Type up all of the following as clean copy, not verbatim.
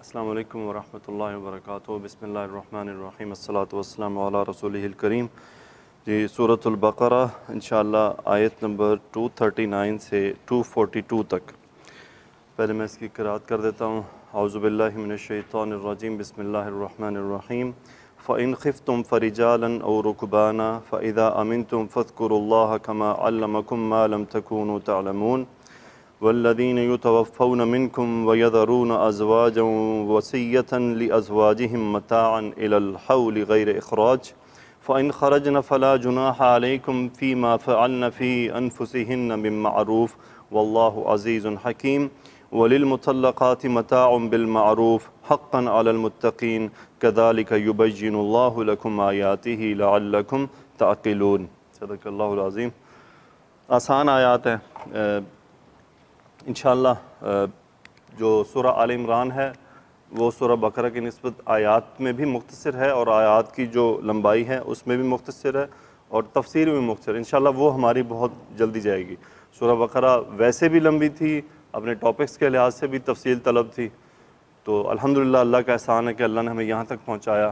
السلام علیکم ورحمۃ اللہ وبرکاتہ۔ بسم اللہ الرحمن الرحیم، الصلاۃ والسلام علی رسولہ الکریم۔ جی سورۃ البقرہ انشاءاللہ آیت نمبر 239 سے 242 تک۔ پہلے میں اس کی قرأت کر دیتا ہوں۔ اعوذ باللہ من الشیطان الرجیم، بسم اللہ الرحمن الرحیم۔ فَإِنْ خِفْتُمْ فَرِجَالًا أَوْ رُكْبَانًا فَإِذَا أَمِنْتُمْ فَاذْكُرُوا اللَّهَ كَمَا عَلَّمَكُم مَّا لَمْ تَكُونُوا تَعْلَمُونَ وَالَّذِينَ يُتَوَفَّوْنَ مِنْكُمْ وَيَذَرُونَ أَزْوَاجًا وَصِيَّةً لِأَزْوَاجِهِمْ مَتَاعًا إِلَى الْحَوْلِ غَيْرَ إِخْرَاجٍ فَإِنْ خَرَجْنَ فَلَا جُنَاحَ عَلَيْكُمْ فِيمَا فَعَلْنَ فِي أَنفُسِهِنَّ بِالمَّعْرُوفِ وَاللَّهُ عَزِيزٌ حَكِيمٌ وَلِلْمُطَلَّقَاتِ مَتَاعٌ بِالْمَعْرُوفِ حَقًّا عَلَى الْمُتَّقِينَ كَذَلِكَ يُبَيِّنُ اللَّهُ لَكُمْ آيَاتِهِ لَعَلَّكُمْ تَعْقِلُونَ۔ صدق اللہ العظیم۔ آسان آیات ہیں انشاءاللہ۔ جو سورہ آل عمران ہے وہ سورہ بقرہ کی نسبت آیات میں بھی مختصر ہے، اور آیات کی جو لمبائی ہے اس میں بھی مختصر ہے، اور تفسیر میں مختصر ہے۔ انشاءاللہ وہ ہماری بہت جلدی جائے گی۔ سورہ بقرہ ویسے بھی لمبی تھی، اپنے ٹاپکس کے لحاظ سے بھی تفصیل طلب تھی، تو الحمدللہ اللہ کا احسان ہے کہ اللہ نے ہمیں یہاں تک پہنچایا۔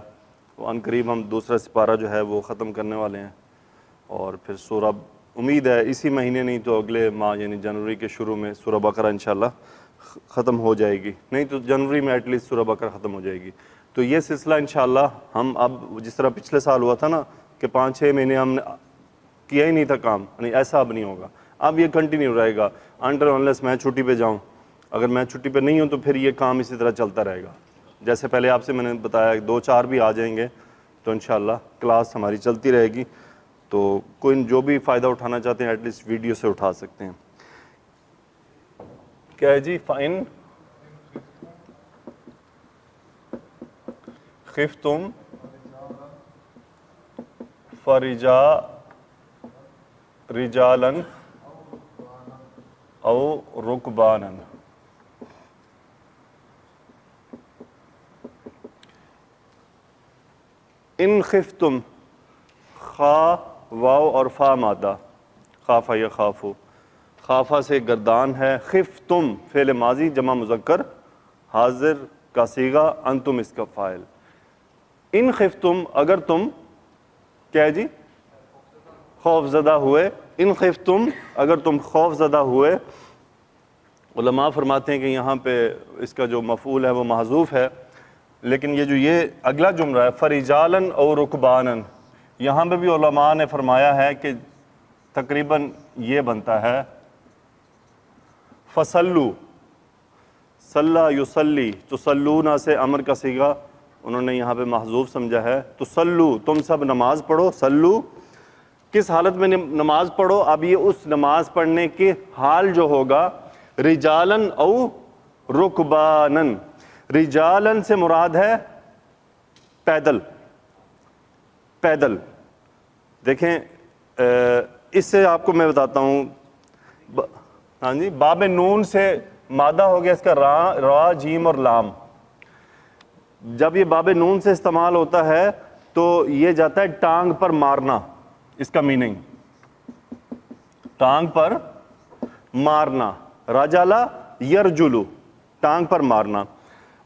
وہ ان قریب ہم دوسرا سپارہ جو ہے وہ ختم کرنے والے ہیں، اور پھر سورہ امید ہے اسی مہینے نہیں تو اگلے ماہ یعنی جنوری کے شروع میں سورہ بقرہ انشاءاللہ ختم ہو جائے گی، نہیں تو جنوری میں ایٹ لیسٹ سورہ بقرہ ختم ہو جائے گی۔ تو یہ سلسلہ انشاءاللہ ہم اب جس طرح پچھلے سال ہوا تھا نا کہ 5-6 مہینے ہم نے کیا ہی نہیں تھا کام، نہیں ایسا اب نہیں ہوگا، اب یہ کنٹینیو رہے گا انٹر انلیس میں چھٹی پہ جاؤں۔ اگر میں چھٹی پہ نہیں ہوں تو پھر یہ کام اسی طرح چلتا رہے گا۔ جیسے پہلے آپ سے میں نے بتایا 2-4 بھی آ جائیں گے تو انشاءاللہ کلاس ہماری چلتی رہے گی، تو کوئی جو بھی فائدہ اٹھانا چاہتے ہیں ایٹ لیسٹ ویڈیو سے اٹھا سکتے ہیں۔ کیا ہے جی؟ فَإِن خِفْتُمْ رِجَالًا أَوْ رُكْبَانًا۔ ان خفتم، خا واو اور فا مادہ، خافا یا خافو، خافا سے گردان ہے، خفتم فعل ماضی جمع مذکر حاضر کا صیغہ، انتم اس کا فاعل۔ ان خفتم اگر تم کیا ہے جی خوف زدہ ہوئے، ان خفتم اگر تم خوف زدہ ہوئے۔ علماء فرماتے ہیں کہ یہاں پہ اس کا جو مفعول ہے وہ محذوف ہے، لیکن یہ اگلا جملہ ہے فَرِجَالًا أَوْ رُكْبَانًا، یہاں پہ بھی علماء نے فرمایا ہے کہ تقریباً یہ بنتا ہے فَصَلُّوا، صَلَّى يُصَلِّي، تُصَلُّونَ سے امر کا صیغہ انہوں نے یہاں پہ محذوف سمجھا ہے۔ تُصَلُّوا تم سب نماز پڑھو، صلو کس حالت میں نماز پڑھو؟ اب یہ اس نماز پڑھنے کے حال جو ہوگا رجالن او رکبانن، رجالن سے مراد ہے پیدل، پیدل۔ دیکھیں اس سے آپ کو میں بتاتا ہوں، ہاں جی باب نون سے مادہ ہو گیا اس کا را جیم اور لام۔ جب یہ باب نون سے استعمال ہوتا ہے تو یہ جاتا ہے ٹانگ پر مارنا، اس کا میننگ ٹانگ پر مارنا، رجلا یرجلو ٹانگ پر مارنا۔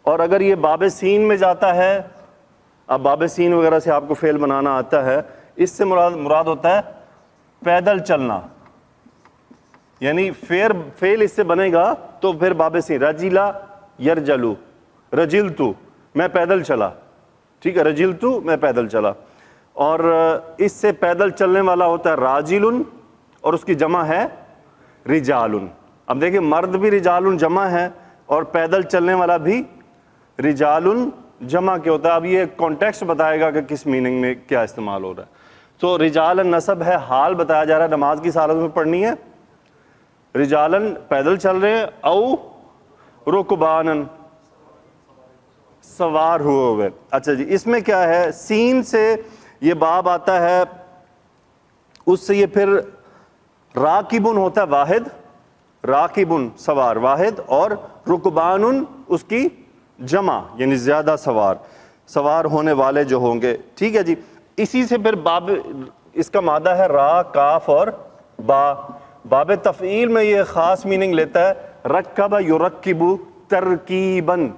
اور اگر یہ باب سین میں جاتا ہے، اب باب سین وغیرہ سے آپ کو فعل بنانا آتا ہے، اس سے مراد ہوتا ہے پیدل چلنا، یعنی فعل اس سے بنے گا تو پھر باب سین رجلا یرجلو، رجلتو میں پیدل چلا، ٹھیک ہے، رجلتو میں پیدل چلا۔ اور اس سے پیدل چلنے والا ہوتا ہے راجلن، اور اس کی جمع ہے رجالن۔ اب دیکھیں مرد بھی رجالن جمع ہے اور پیدل چلنے والا بھی رجالن جمع کے ہوتا ہے۔ اب یہ کانٹیکسٹ بتائے گا کہ کس میننگ میں کیا استعمال ہو رہا ہے۔ تو رجالن نصب ہے، حال بتایا جا رہا ہے، نماز کی حالت میں پڑھنی ہے۔ رجالن پیدل چل رہے ہیں، او رکبانن سوار ہوئے ہوئے۔ اچھا جی اس میں کیا ہے، سین سے یہ باب آتا ہے، اس سے یہ پھر راکبن ہوتا ہے واحد، راکبن سوار واحد، اور رکبانن اس کی جمع یعنی زیادہ سوار ہونے والے جو ہوں گے، ٹھیک ہے جی۔ اسی سے پھر باب اس کا مادہ ہے را کاف اور با، باب تفعیل میں یہ خاص میننگ لیتا ہے، رکب یرکب ترکیباً،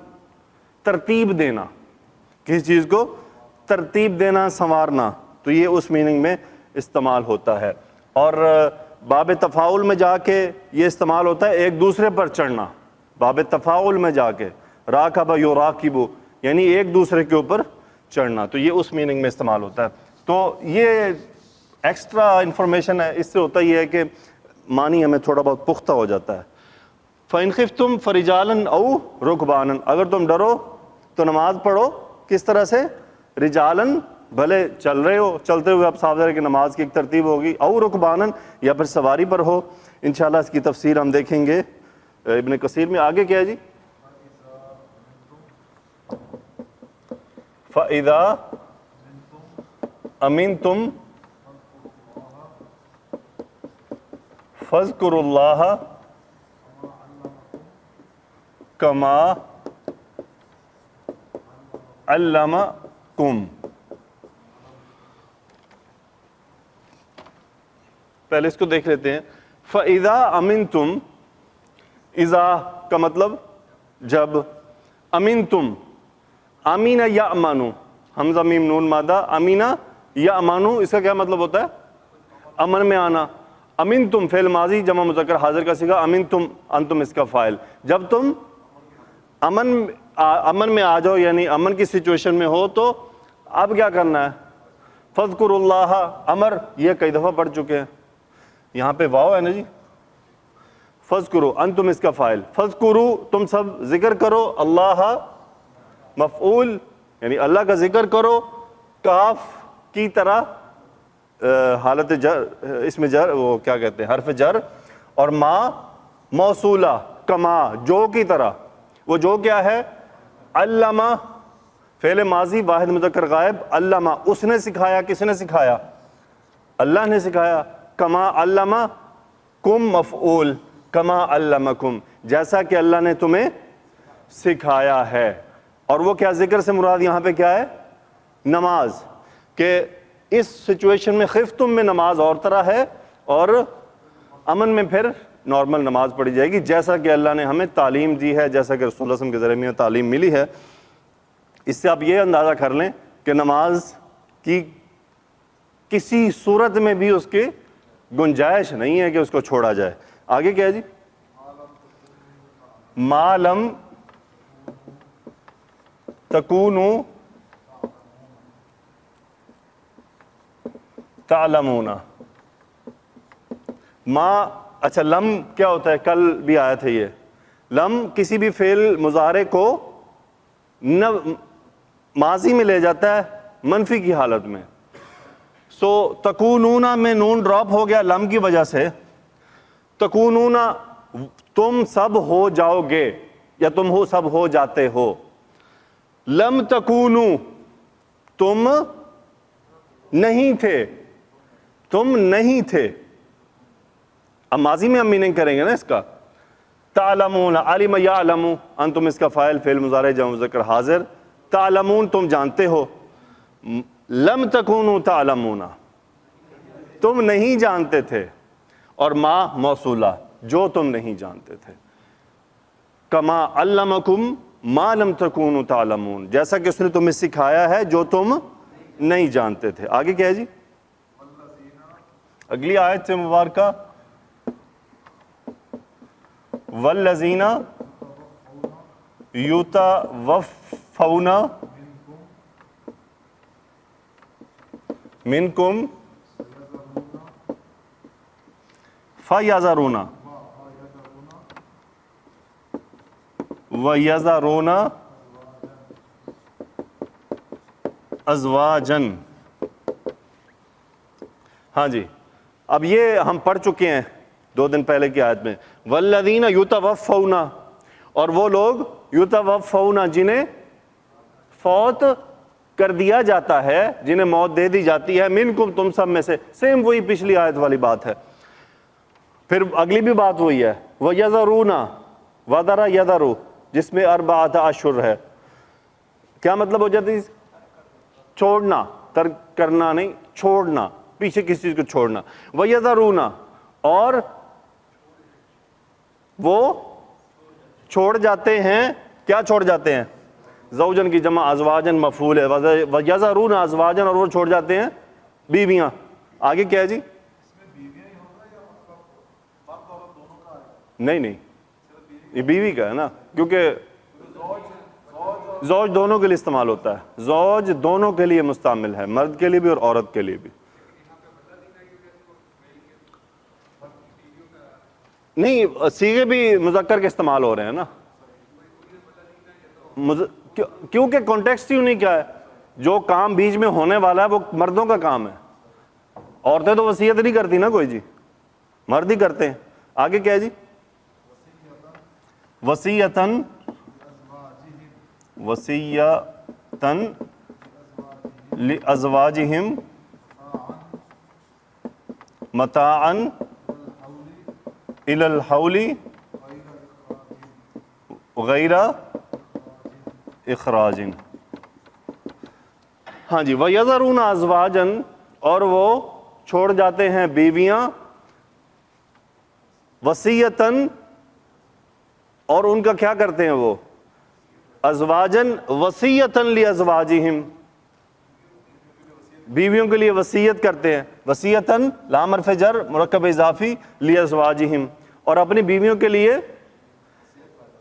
ترتیب دینا، کسی چیز کو ترتیب دینا، سنوارنا، تو یہ اس میننگ میں استعمال ہوتا ہے۔ اور باب تفاعل میں جا کے یہ استعمال ہوتا ہے ایک دوسرے پر چڑھنا، باب تفاعل میں جا کے راکب یراکب یعنی ایک دوسرے کے اوپر چڑھنا، تو یہ اس میننگ میں استعمال ہوتا ہے۔ تو یہ ایکسٹرا انفارمیشن ہے، اس سے ہوتا یہ ہے کہ معنی ہمیں تھوڑا بہت پختہ ہو جاتا ہے۔ فَإِنْ خِفْتُمْ فَرِجَالًا أَوْ رُكْبَانًا، اگر تم ڈرو تو نماز پڑھو، کس طرح سے؟ رجالن، بھلے چل رہے ہو، چلتے ہوئے آپ صاف ظاہر کہ نماز کی ایک ترتیب ہوگی، او رکبانن، یا پھر سواری پر ہو۔ انشاءاللہ اس کی تفسیر ہم دیکھیں گے ابن کثیر میں۔ آگے کیا ہے جی؟ فَإِذَا أَمِنْتُمْ فَاذْكُرُوا اللَّهَ كَمَا عَلَّمَكُمْ۔ پہلے اس کو دیکھ لیتے ہیں۔ فَإِذَا أَمِنْتُمْ، اذا کا مطلب جب، امنتم، امین یأمنو، حمزہ میم نون مادہ، امینہ یأمنو، اس کا کیا مطلب ہوتا ہے؟ امن میں آنا۔ امنتم فعل ماضی جمع مذکر حاضر کا صیغہ، امنتم انتم اس کا فاعل۔ جب تم امن میں آ جاؤ، یعنی امن کی سچویشن میں ہو، تو اب کیا کرنا ہے؟ فَاذْكُرُوا اللَّهَ، امر یہ کئی دفعہ پڑھ چکے ہیں، یہاں پہ واو ہے نا جی، فَاذْكُرُوا انتم اس کا فاعل، فَاذْكُرُوا تم سب ذکر کرو، اللہ مفعول یعنی اللہ کا ذکر کرو، کاف کی طرح حالت جر، اس میں جر، وہ کیا کہتے ہیں، حرف جر، اور ما موصولہ، کما جو کی طرح، وہ جو کیا ہے؟ علامہ فعل ماضی واحد مذکر غائب، علامہ اس نے سکھایا، کس نے سکھایا؟ اللہ نے سکھایا۔ کما علامہ کم مفعول، کما علمکم جیسا کہ اللہ نے تمہیں سکھایا ہے۔ اور وہ کیا ذکر سے مراد یہاں پہ کیا ہے؟ نماز، کہ اس سچویشن میں خفتم میں نماز اور طرح ہے، اور امن میں پھر نارمل نماز پڑھی جائے گی، جیسا کہ اللہ نے ہمیں تعلیم دی ہے، جیسا کہ رسول اللہ صلی اللہ علیہ وسلم کے ذریعے میں تعلیم ملی ہے۔ اس سے آپ یہ اندازہ کر لیں کہ نماز کی کسی صورت میں بھی اس کی گنجائش نہیں ہے کہ اس کو چھوڑا جائے۔ آگے کیا ہے جی؟ ما لم تکونوا تعلمون، ما، اچھا لم کیا ہوتا ہے؟ کل بھی آیا تھا یہ، لم کسی بھی فعل مضارع کو نہ ماضی میں لے جاتا ہے منفی کی حالت میں۔ سو تکونون میں نون ڈراپ ہو گیا لم کی وجہ سے، تکونون تم سب ہو جاؤ گے، یا تم ہو سب ہو جاتے ہو۔ لم تکونو تم نہیں تھے، تم نہیں تھے، اب ماضی میں ہم میننگ کریں گے نا اس کا۔ تعلمون، علم یعلم، انتم اس کا فاعل فعل مضارع جمع مذکر حاضر، تعلمون تم جانتے ہو، لم تکونوا تعلمون تم نہیں جانتے تھے، اور ما موصولہ جو تم نہیں جانتے تھے، کما علمکم ما لم تکونوا تعلمون جیسا کہ اس نے تمہیں سکھایا ہے جو تم نہیں جانتے تھے۔ آگے کیا ہے جی؟ اگلی آیت سے مبارکہ، والذین یتوفون منکم فیذرون ویذرون ازواجا۔ ہاں جی، اب یہ ہم پڑھ چکے ہیں 2 دن پہلے کی آیت میں، والذین یتوفون، اور وہ لوگ یتوفون جنہیں فوت کر دیا جاتا ہے، جنہیں موت دے دی جاتی ہے، منکم تم سب میں سے، سیم وہی پچھلی آیت والی بات ہے۔ پھر اگلی بھی بات وہی ہے، وَيَذَرُونَ وَذَرَ يَذَرُ جس میں 4 اشہر ہے۔ کیا مطلب ہو جاتی ہے؟ چھوڑنا، ترک کرنا نہیں، چھوڑنا، پیچھے کسی چیز کو چھوڑنا۔ وَيَذَرُونَ اور وہ چھوڑ جاتے ہیں، کیا چھوڑ جاتے ہیں؟ زوجن کی جمع ازواجن مفعول ہے، وَيَذَرُونَ ازواجن، اور وہ چھوڑ جاتے ہیں بیویاں. آگے کیا ہے جی؟ نہیں نہیں، یہ بیوی کا ہے نا، کیونکہ زوج دونوں کے لیے استعمال ہوتا ہے، زوج دونوں کے لیے مستعمل ہے، مرد کے لیے بھی اور عورت کے لیے بھی. نہیں، صیغے بھی مذکر کے استعمال ہو رہے ہیں نا، کیونکہ کانٹیکسٹ ہی نہیں کیا ہے، جو کام بیچ میں ہونے والا ہے وہ مردوں کا کام ہے. عورتیں تو وصیت نہیں کرتی نا کوئی جی، مرد ہی کرتے ہیں. آگے کیا ہے جی؟ وصیتاً، وصیتاً لازواجہم متاعاً الی الحول غیر اخراج. ہاں جی، وَيَذَرُونَ أَزْوَاجًا، اور وہ چھوڑ جاتے ہیں بیویاں، وصیتاً، اور ان کا کیا کرتے ہیں وہ؟ ازواجن وصیتاً لازواجہم، بیویوں کے لیے وصیت کرتے ہیں. وصیتاً لام حرف جر مرکب اضافی لازواجہم، اور اپنی بیویوں کے لیے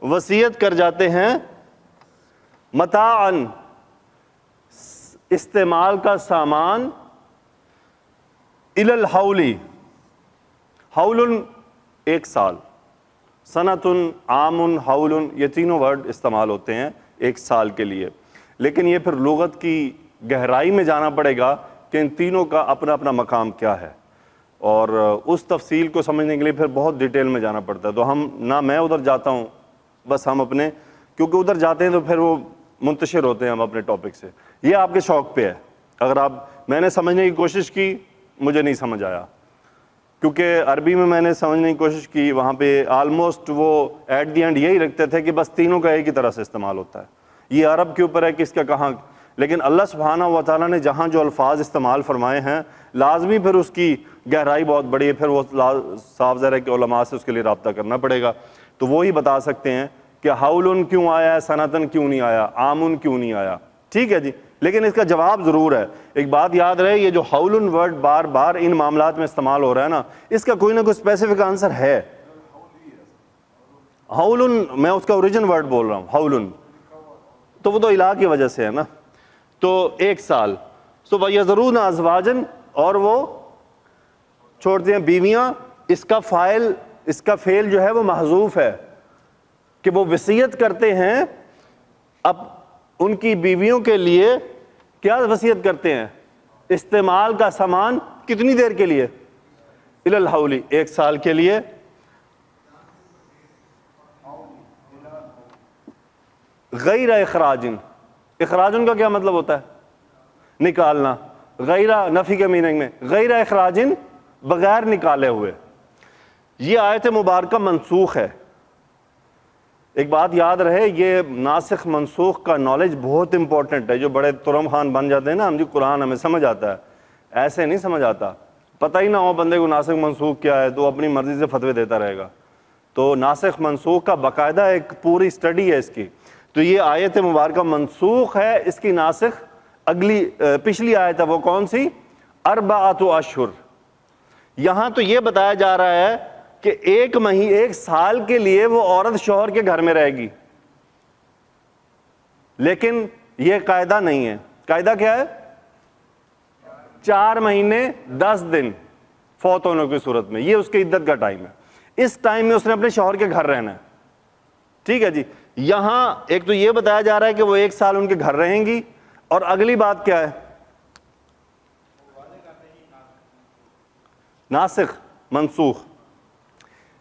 وصیت کر جاتے ہیں. متاعاً، استعمال کا سامان، الی الحول، حول ایک سال، سنتن، عامن، حولن، یہ تینوں ورڈ استعمال ہوتے ہیں ایک سال کے لیے. لیکن یہ پھر لغت کی گہرائی میں جانا پڑے گا کہ ان تینوں کا اپنا اپنا مقام کیا ہے، اور اس تفصیل کو سمجھنے کے لیے پھر بہت ڈیٹیل میں جانا پڑتا ہے. تو ہم نہ میں ادھر جاتا ہوں، بس ہم اپنے، کیونکہ ادھر جاتے ہیں تو پھر وہ منتشر ہوتے ہیں ہم اپنے ٹاپک سے. یہ آپ کے شوق پہ ہے. اگر میں نے سمجھنے کی کوشش کی، مجھے نہیں سمجھ آیا، کیونکہ عربی میں نے سمجھنے کی کوشش کی، وہاں پہ آلموسٹ وہ ایٹ دی اینڈ یہی رکھتے تھے کہ بس تینوں کا ایک ہی طرح سے استعمال ہوتا ہے. یہ عرب کے اوپر ہے کس کا کہاں. لیکن اللہ سبحانہ و تعالیٰ نے جہاں جو الفاظ استعمال فرمائے ہیں، لازمی پھر اس کی گہرائی بہت بڑی ہے، پھر وہ صاف ظاہر ہے کہ علماء سے اس کے لیے رابطہ کرنا پڑے گا. تو وہی بتا سکتے ہیں کہ حولن کیوں آیا ہے، سنتن کیوں نہیں آیا، عامن کیوں نہیں آیا. ٹھیک ہے جی، لیکن اس کا جواب ضرور ہے. ایک بات یاد رہے، یہ جو حولن ورڈ بار بار ان معاملات میں استعمال ہو رہا ہے نا، اس کا کوئی نہ کوئی اسپیسیفک آنسر ہے. حولن، میں اس کا اوریجن ورڈ بول رہا ہوں، حولن، تو وہ تو الہ کی وجہ سے ہے نا. تو ایک سال. سو وَيَذَرُونَ أَزْوَاجًا، اور وہ چھوڑتے ہیں بیویاں. اس کا فاعل، اس کا فعل جو ہے وہ محذوف ہے، کہ وہ وصیت کرتے ہیں. اب ان کی بیویوں کے لیے کیا وصیت کرتے ہیں؟ استعمال کا سامان. کتنی دیر کے لیے؟ الی الحول، ایک سال کے لیے. غیر اخراجن، اخراجن کا کیا مطلب ہوتا ہے؟ نکالنا. غیر نفی کے میننگ میں، غیر اخراجن، بغیر نکالے ہوئے. یہ آیت مبارکہ منسوخ ہے. ایک بات یاد رہے، یہ ناسخ منسوخ کا نالج بہت امپورٹنٹ ہے. جو بڑے ترم خان بن جاتے ہیں نا، ہم جی قرآن ہمیں سمجھ آتا ہے، ایسے نہیں سمجھ آتا. پتہ ہی نہ ہو بندے کو ناسخ منسوخ کیا ہے تو اپنی مرضی سے فتوے دیتا رہے گا. تو ناسخ منسوخ کا باقاعدہ ایک پوری سٹڈی ہے اس کی. تو یہ آیت مبارکہ منسوخ ہے، اس کی ناسخ اگلی پچھلی آیت ہے. وہ کون سی؟ اربعۃ اشہر. یہاں تو یہ بتایا جا رہا ہے کہ ایک سال کے لیے وہ عورت شوہر کے گھر میں رہے گی. لیکن یہ قاعدہ نہیں ہے. قاعدہ کیا ہے؟ 4 مہینے 10 دن فوت ہونے کی صورت میں، یہ اس کی عدت کا ٹائم ہے. اس ٹائم میں اس نے اپنے شوہر کے گھر رہنا ہے. ٹھیک ہے جی. یہاں ایک تو یہ بتایا جا رہا ہے کہ وہ 1 سال ان کے گھر رہیں گی، اور اگلی بات کیا ہے؟ ناسخ منسوخ.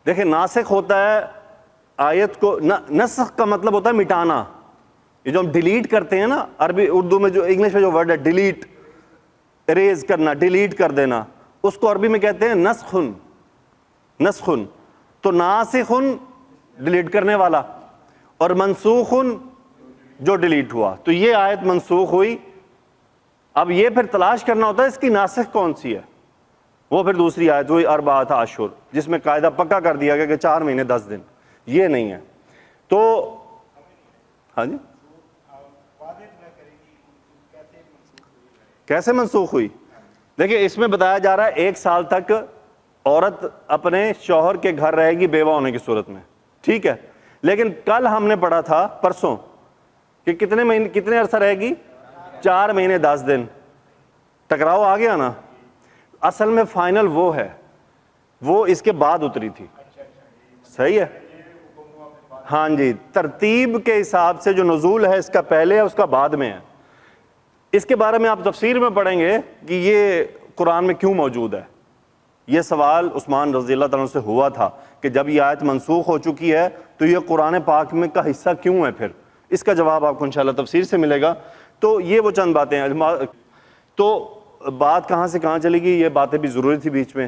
دیکھیں، ناسخ ہوتا ہے آیت کو، نسخ کا مطلب ہوتا ہے مٹانا. یہ جو ہم ڈیلیٹ کرتے ہیں نا، عربی اردو میں جو انگلش میں جو ورڈ ہے ڈیلیٹ، اریز کرنا، ڈیلیٹ کر دینا، اس کو عربی میں کہتے ہیں نسخن. نسخن تو ناسخن ڈیلیٹ کرنے والا، اور منسوخن جو ڈیلیٹ ہوا. تو یہ آیت منسوخ ہوئی. اب یہ پھر تلاش کرنا ہوتا ہے اس کی ناسخ کون سی ہے. وہ پھر دوسری آیت ہوئی اربعۃ اشہر، جس میں قاعدہ پکا کر دیا گیا کہ 4 مہینے 10 دن. یہ نہیں ہے. تو ہاں جی، کیسے منسوخ ہوئی؟ دیکھیں اس میں بتایا جا رہا ہے 1 سال تک عورت اپنے شوہر کے گھر رہے گی بیوہ ہونے کی صورت میں، ٹھیک ہے، لیکن کل ہم نے پڑھا تھا پرسوں کہ کتنے عرصہ رہے گی؟ 4 مہینے 10 دن. ٹکراؤ آ گیا نا. اصل میں فائنل وہ ہے، وہ اس کے بعد اتری تھی. صحیح ہے؟ ہاں جی، ترتیب کے حساب سے جو نزول ہے اس کا پہلے ہے، اس کا بعد میں ہے. اس کے بارے میں آپ تفسیر میں پڑھیں گے کہ یہ قرآن میں کیوں موجود ہے. یہ سوال عثمان رضی اللہ تعالیٰ سے ہوا تھا کہ جب یہ آیت منسوخ ہو چکی ہے تو یہ قرآن پاک میں کا حصہ کیوں ہے پھر. اس کا جواب آپ کو انشاءاللہ تفسیر سے ملے گا. تو یہ وہ چند باتیں ہیں. تو بات کہاں سے کہاں چلے گی، یہ باتیں بھی ضروری تھی بیچ میں.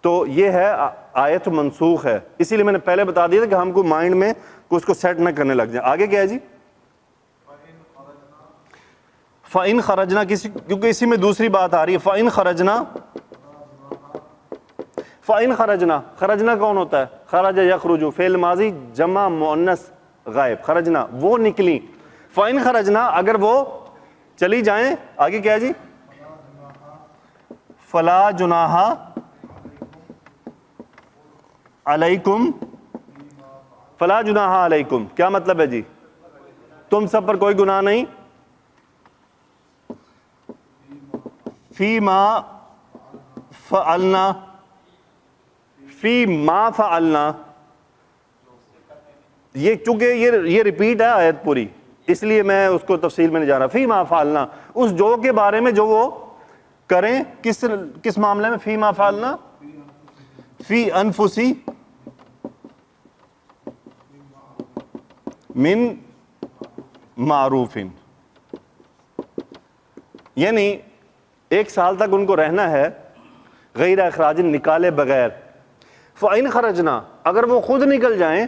تو یہ ہے آیت منسوخ ہے، اسی لیے میں نے پہلے بتا دیا تھا کہ ہم کو مائنڈ میں اس کو سیٹ نہ کرنے لگ جائیں. آگے کیا ہے جی؟ فَإِنْ خَرَجْنَا، کیونکہ اسی میں دوسری بات آ رہی ہے. فَإِنْ خَرَجْنَا، فَإِنْ خَرَجْنَا، خرجنا کون ہوتا ہے؟ خرج یخرج، فعل ماضی جمع مؤنث غائب. خرجنا وہ نکلی. فَإِنْ خَرَجْنَا، اگر وہ چلی جائیں. آگے کیا ہے جی؟ فَلَا جُنَاحَ علیکم، فَلَا جُنَاحَ علیکم کیا مطلب ہے جی؟ تم سب پر کوئی گناہ نہیں. فی ما فعلنا، فی ما فعلنا، یہ چونکہ یہ ریپیٹ ہے آیت پوری، اس لیے میں اس کو تفصیل میں نہیں جا رہا. فی ما فعلنا، اس جو کے بارے میں جو وہ کریں. کس معاملے میں؟ فی ما فعلنا فی انفسی من معروف، یعنی 1 سال تک ان کو رہنا ہے غیر اخراج، نکالے بغیر. فَإِنْ خَرَجْنَا، اگر وہ خود نکل جائیں.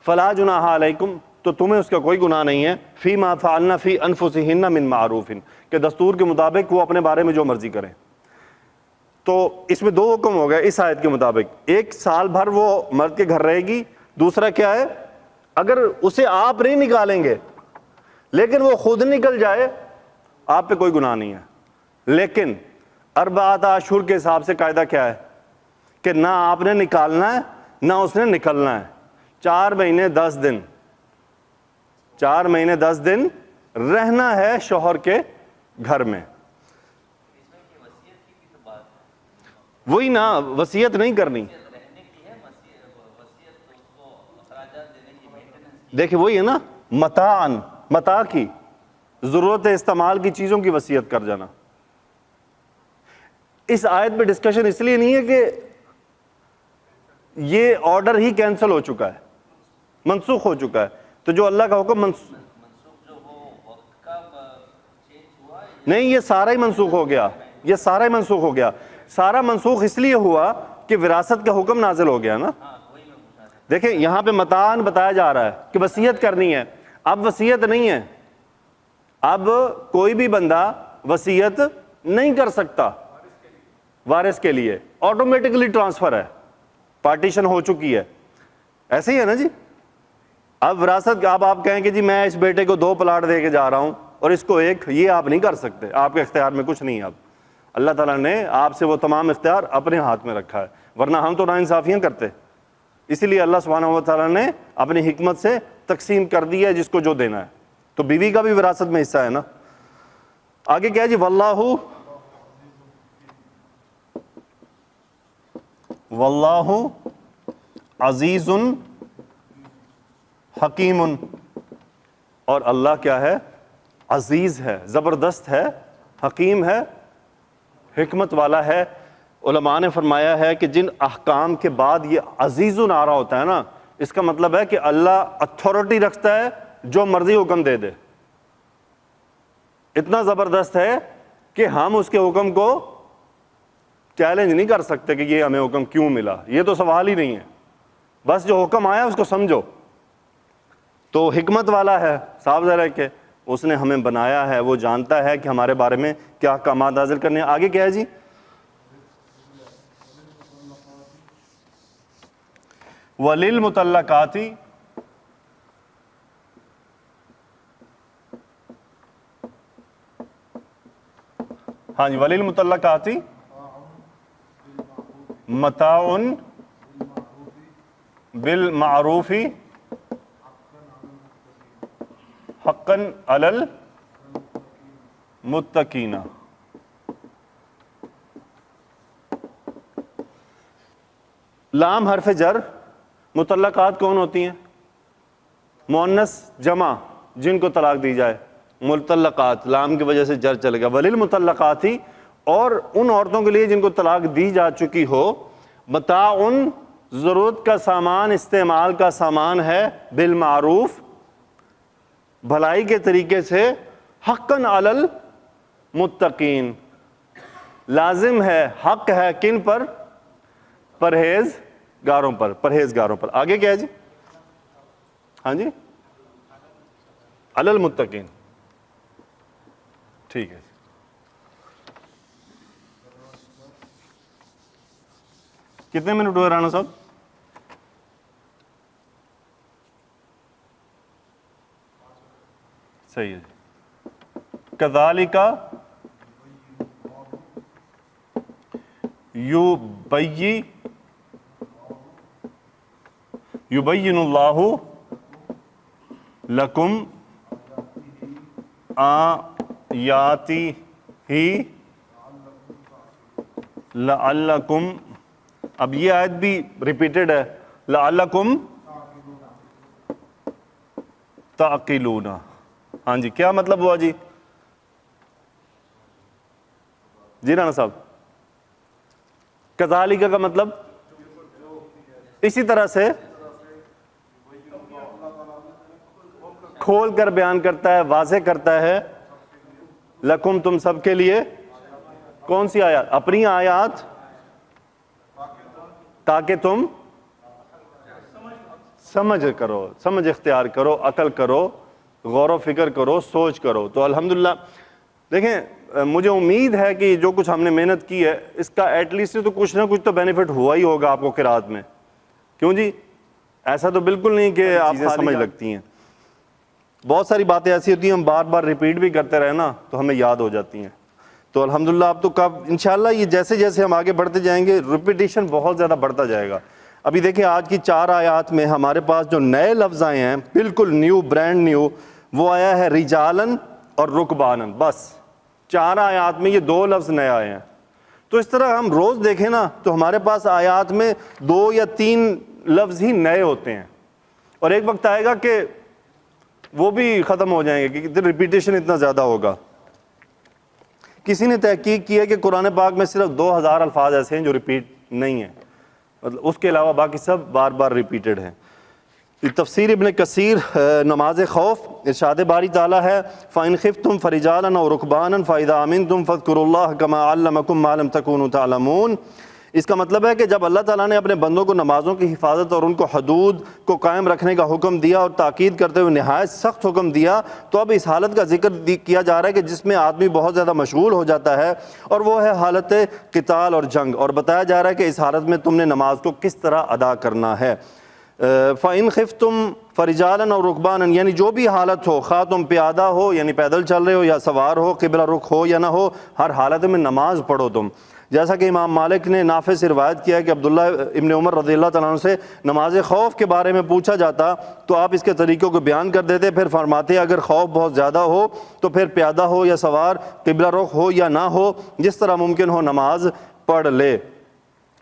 فَلَا جُنَاحَ عَلَيْكُمْ، تو تمہیں اس کا کوئی گناہ نہیں ہے. فِي مَا فَعَلْنَا فِي أَنفُسِهِنَّ مِن مَعْرُوفٍ، کہ دستور کے مطابق وہ اپنے بارے میں جو مرضی کریں. تو اس میں 2 حکم ہو گئے اس آیت کے مطابق. 1 سال بھر وہ مرد کے گھر رہے گی. دوسرا کیا ہے؟ اگر اسے آپ نہیں نکالیں گے لیکن وہ خود نکل جائے، آپ پہ کوئی گناہ نہیں ہے. لیکن 4 اشہر کے حساب سے قاعدہ کیا ہے کہ نہ آپ نے نکالنا ہے نہ اس نے نکلنا ہے. 4 مہینے 10 دن، 4 مہینے 10 دن رہنا ہے شوہر کے گھر میں. وہی نا، وصیت نہیں کرنی. دیکھیں وہی ہے نا، متاعن، متاع کی ضرورت استعمال کی چیزوں کی وصیت کر جانا. اس آیت پہ ڈسکشن اس لیے نہیں ہے کہ یہ آرڈر ہی کینسل ہو چکا ہے، منسوخ ہو چکا ہے. تو جو اللہ کا حکم نہیں، یہ سارا ہی منسوخ ہو گیا. یہ سارا ہی منسوخ ہو گیا. سارا منسوخ اس لیے ہوا کہ وراثت کا حکم نازل ہو گیا نا. دیکھیں یہاں پہ متاعن بتایا جا رہا ہے کہ وصیت کرنی ہے. اب وصیت نہیں ہے، اب کوئی بھی بندہ وصیت نہیں کر سکتا وارث کے لیے. آٹومیٹکلی ٹرانسفر ہے، پارٹیشن ہو چکی ہے. ایسے ہی ہے نا جی. اب وراثت، اب آپ کہیں کہ جی میں اس بیٹے کو 2 پلاٹ دے کے جا رہا ہوں اور اس کو 1، یہ آپ نہیں کر سکتے. آپ کے اختیار میں کچھ نہیں ہے. اب اللہ تعالیٰ نے آپ سے وہ تمام اختیار اپنے ہاتھ میں رکھا ہے، ورنہ ہم تو ناانصافیاں کرتے. اسی لیے اللہ سبحانہ و تعالیٰ نے اپنی حکمت سے تقسیم کر دی ہے جس کو جو دینا ہے. تو بیوی کا بھی وراثت میں حصہ ہے نا. آگے کیا ہے جی؟ واللہ عزیز حکیم، اور اللہ کیا ہے؟ عزیز ہے، زبردست ہے، حکیم ہے، حکمت والا ہے. علماء نے فرمایا ہے کہ جن احکام کے بعد یہ عزیز آ رہا ہوتا ہے نا، اس کا مطلب ہے کہ اللہ اتھارٹی رکھتا ہے، جو مرضی حکم دے دے. اتنا زبردست ہے کہ ہم اس کے حکم کو چیلنج نہیں کر سکتے کہ یہ ہمیں حکم کیوں ملا. یہ تو سوال ہی نہیں ہے، بس جو حکم آیا اس کو سمجھو. تو حکمت والا ہے، صاف ظاہر ہے کہ اس نے ہمیں بنایا ہے، وہ جانتا ہے کہ ہمارے بارے میں کیا احکامات نازل کرنے ہیں. آگے کیا ہے جی؟ وَلِلْمُطَلَّقَاتِ، ہاں جی، وللمطلقات متاع بالمعروف حقا علی المتقین. لام حرف جر. مطلقات کون ہوتی ہیں؟ مؤنث جمع جن کو طلاق دی جائے. مطلقات لام کی وجہ سے جر چلے گا. وللمطلقات اور ان عورتوں کے لیے جن کو طلاق دی جا چکی ہو. متاع ضرورت کا سامان، استعمال کا سامان ہے. بالمعروف بھلائی کے طریقے سے. حقا علی المتقین لازم ہے، حق ہے کن پر؟ پرہیزگاروں پر. پرہیزگاروں پر. آگے کیا ہے جی؟ ہاں جی، علی المتقین. ٹھیک ہے. کتنے منٹ ہوئے رانا صاحب؟ صحیح ہے جی. کذالک یبین اللہ لکم آیاتہ لعلکم. اب یہ آیت بھی ریپیٹڈ ہے. لعلکم تعقلون. ہاں جی، کیا مطلب ہوا جی؟ جی رانا صاحب، کذالک کا مطلب اسی طرح سے کھول کر بیان کرتا ہے، واضح کرتا ہے. لکم تم سب کے لیے. کون سی آیات؟ اپنی آیات، تاکہ تم سمجھ کرو، سمجھ اختیار کرو، عقل کرو، غور و فکر کرو، سوچ کرو. تو الحمدللہ دیکھیں، مجھے امید ہے کہ جو کچھ ہم نے محنت کی ہے اس کا ایٹ لیسٹ تو کچھ نہ کچھ تو بینیفٹ ہوا ہی ہوگا آپ کو قرات میں. کیوں جی؟ ایسا تو بالکل نہیں کہ آپ سمجھ لگتی ہیں. بہت ساری باتیں ایسی ہوتی ہیں ہم بار بار ریپیٹ بھی کرتے رہے نا تو ہمیں یاد ہو جاتی ہیں. تو الحمدللہ اب تو کب انشاءاللہ یہ جیسے جیسے ہم آگے بڑھتے جائیں گے ریپیٹیشن بہت زیادہ بڑھتا جائے گا. ابھی دیکھیں آج کی 4 آیات میں ہمارے پاس جو نئے لفظ آئے ہیں بالکل نیو، برانڈ نیو، وہ آیا ہے رجالن اور رکبانن. بس 4 آیات میں یہ 2 لفظ نئے آئے ہیں. تو اس طرح ہم روز دیکھیں نا تو ہمارے پاس آیات میں 2 یا 3 لفظ ہی نئے ہوتے ہیں، اور ایک وقت آئے گا کہ وہ بھی ختم ہو جائیں گے کیونکہ ریپیٹیشن اتنا زیادہ ہوگا. کسی نے تحقیق کی ہے کہ قرآن پاک میں صرف 2000 الفاظ ایسے ہیں جو ریپیٹ نہیں ہیں، مطلب اس کے علاوہ باقی سب بار بار ریپیٹڈ ہیں. تفسیر ابن کثیر نماز خوف ارشاد باری تعالیٰ ہے فَإِنْ خِفْتُمْ فَرِجَالًا أَوْ رُكْبَانًا فَإِذَا أَمِنْتُمْ فَاذْكُرُوا اللَّهَ كَمَا عَلَّمَكُمْ مَا لَمْ تَكُونُوا تَعْلَمُونَ. اس کا مطلب ہے کہ جب اللہ تعالیٰ نے اپنے بندوں کو نمازوں کی حفاظت اور ان کو حدود کو قائم رکھنے کا حکم دیا اور تاکید کرتے ہوئے نہایت سخت حکم دیا، تو اب اس حالت کا ذکر کیا جا رہا ہے کہ جس میں آدمی بہت زیادہ مشغول ہو جاتا ہے، اور وہ ہے حالت قتال اور جنگ. اور بتایا جا رہا ہے کہ اس حالت میں تم نے نماز کو کس طرح ادا کرنا ہے. فَإِنْ خِفْتُمْ فَرِجَالًا أَوْ رُكْبَانًا، یعنی جو بھی حالت ہو، خواہ تم پیادہ ہو یعنی پیدل چل رہے ہو، یا سوار ہو، قبلہ رخ ہو یا نہ ہو، ہر حالت میں نماز پڑھو تم. جیسا کہ امام مالک نے نافع سے روایت کیا ہے کہ عبداللہ ابن عمر رضی اللہ تعالیٰ عنہ سے نماز خوف کے بارے میں پوچھا جاتا تو آپ اس کے طریقوں کو بیان کر دیتے، پھر فرماتے اگر خوف بہت زیادہ ہو تو پھر پیادہ ہو یا سوار، قبلہ رخ ہو یا نہ ہو، جس طرح ممکن ہو نماز پڑھ لے.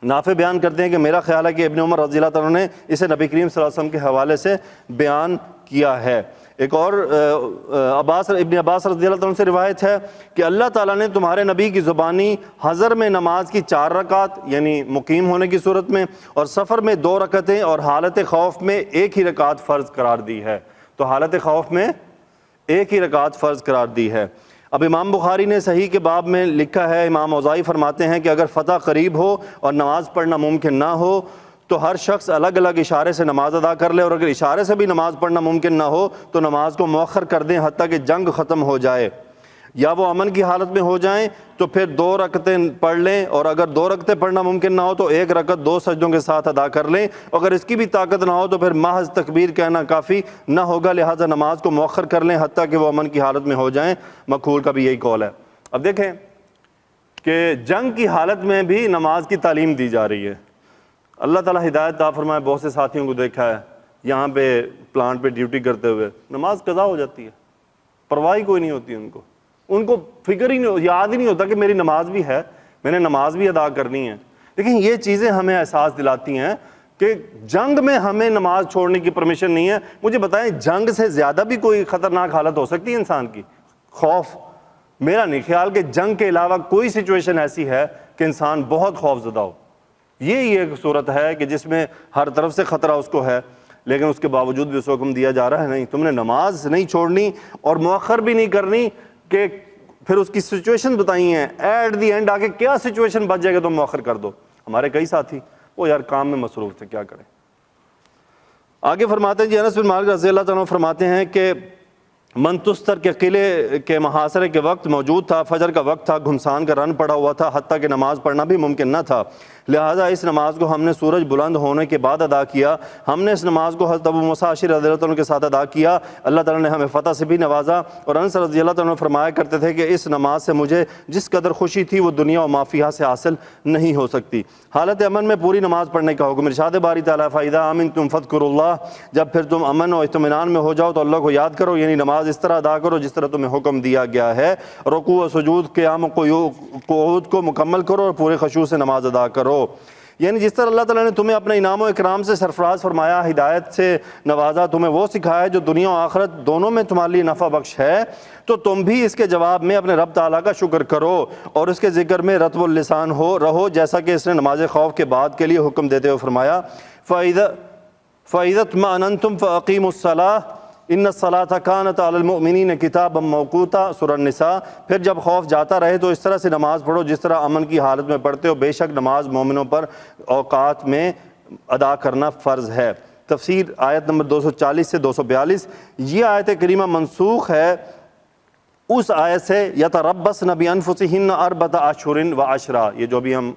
نافع بیان کرتے ہیں کہ میرا خیال ہے کہ ابن عمر رضی اللہ تعالیٰ نے اسے نبی کریم صلی اللہ علیہ وسلم کے حوالے سے بیان کیا ہے. ایک اور ابن عباس رضی اللہ تعالیٰ سے روایت ہے کہ اللہ تعالیٰ نے تمہارے نبی کی زبانی حضر میں نماز کی 4 رکعت یعنی مقیم ہونے کی صورت میں، اور سفر میں 2 رکعتیں، اور حالت خوف میں 1 ہی رکعت فرض قرار دی ہے. تو حالت خوف میں 1 ہی رکعت فرض قرار دی ہے. اب امام بخاری نے صحیح کے باب میں لکھا ہے، امام اوزاعی فرماتے ہیں کہ اگر فتح قریب ہو اور نماز پڑھنا ممکن نہ ہو تو ہر شخص الگ الگ اشارے سے نماز ادا کر لے، اور اگر اشارے سے بھی نماز پڑھنا ممکن نہ ہو تو نماز کو مؤخر کر دیں حتیٰ کہ جنگ ختم ہو جائے، یا وہ امن کی حالت میں ہو جائیں تو پھر 2 رکعتیں پڑھ لیں، اور اگر 2 رکعتیں پڑھنا ممکن نہ ہو تو 1 رکعت 2 سجدوں کے ساتھ ادا کر لیں. اگر اس کی بھی طاقت نہ ہو تو پھر محض تکبیر کہنا کافی نہ ہوگا، لہٰذا نماز کو مؤخر کر لیں حتیٰ کہ وہ امن کی حالت میں ہو جائیں. مقہول کا بھی یہی قول ہے. اب دیکھیں کہ جنگ کی حالت میں بھی نماز کی تعلیم دی جا رہی ہے۔ اللہ تعالیٰ ہدایت عطا فرمائے، بہت سے ساتھیوں کو دیکھا ہے یہاں پہ پلانٹ پہ ڈیوٹی کرتے ہوئے نماز قضا ہو جاتی ہے، پرواہ کوئی نہیں ہوتی ان کو فکر ہی نہیں، یاد ہی نہیں ہوتا کہ میری نماز بھی ہے، میں نے نماز بھی ادا کرنی ہے۔ لیکن یہ چیزیں ہمیں احساس دلاتی ہیں کہ جنگ میں ہمیں نماز چھوڑنے کی پرمیشن نہیں ہے۔ مجھے بتائیں جنگ سے زیادہ بھی کوئی خطرناک حالت ہو سکتی ہے انسان کی؟ خوف، میرا نہیں خیال کہ جنگ کے علاوہ کوئی سچویشن ایسی ہے کہ انسان بہت خوف زدہ ہو۔ یہی ایک صورت ہے کہ جس میں ہر طرف سے خطرہ اس کو ہے، لیکن اس کے باوجود بھی اس کو حکم دیا جا رہا ہے نہیں، تم نے نماز نہیں چھوڑنی اور مؤخر بھی نہیں کرنی، کہ پھر اس کی سچویشن بتائی ہیں ایٹ دی اینڈ آگے کیا سچویشن بچ جائے گا تم مؤخر کر دو۔ ہمارے کئی ساتھی وہ یار کام میں مصروف تھے، کیا کریں۔ آگے فرماتے ہیں جی انس بن مالک رضی اللہ تعالیٰ عنہ فرماتے ہیں کہ منتستر کے قلعے کے محاصرے کے وقت موجود تھا، فجر کا وقت تھا، گھمسان کا رن پڑا ہوا تھا، حتیٰ کہ نماز پڑھنا بھی ممکن نہ تھا، لہٰذا اس نماز کو ہم نے سورج بلند ہونے کے بعد ادا کیا۔ ہم نے اس نماز کو حضرت ابو موسیٰ اشعری رضی اللہ عنہ کے ساتھ ادا کیا، اللہ تعالیٰ نے ہمیں فتح سے بھی نوازا۔ اور انس رضی اللہ عنہ فرمایا کرتے تھے کہ اس نماز سے مجھے جس قدر خوشی تھی وہ دنیا و ما فیہا سے حاصل نہیں ہو سکتی۔ حالت امن میں پوری نماز پڑھنے کا حکم، ارشاد باری تعالیٰ فَإِذَا آمنتم فاذکروا اللہ، جب پھر تم امن و اطمینان میں ہو جاؤ تو اللہ کو یاد کرو، یعنی نماز اس طرح ادا کرو جس طرح تمہیں حکم دیا گیا ہے، رکوع و سجود قیام و قعود کو مکمل کرو اور پورے خشوع سے نماز ادا کرو۔ یعنی جس طرح اللہ تعالیٰ نے تمہیں اپنے انعام و اکرام سے سرفراز فرمایا، ہدایت سے نوازا، تمہیں وہ سکھایا جو دنیا و آخرت دونوں میں تمہارے لیے نفع بخش ہے، تو تم بھی اس کے جواب میں اپنے رب تعالیٰ کا شکر کرو اور اس کے ذکر میں رطب اللسان رہو، جیسا کہ اس نے نماز خوف کے بعد کے لیے حکم دیتے ہوئے فرمایا فَإِذَا اطْمَأْنَنْتُمْ فَأَقِيمُوا الصَّلَاةَ ان الصلاۃ کانت علی المؤمنین کتابا موقوتا، سورہ النساء۔ پھر جب خوف جاتا رہے تو اس طرح سے نماز پڑھو جس طرح امن کی حالت میں پڑھتے ہو، بے شک نماز مومنوں پر اوقات میں ادا کرنا فرض ہے۔ تفسیر آیت نمبر 240 سے 242۔ یہ آیت کریمہ منسوخ ہے اس آیت سے یتربصن بانفسہن اربعۃ اشہر وعشرا، یہ جو بھی ہم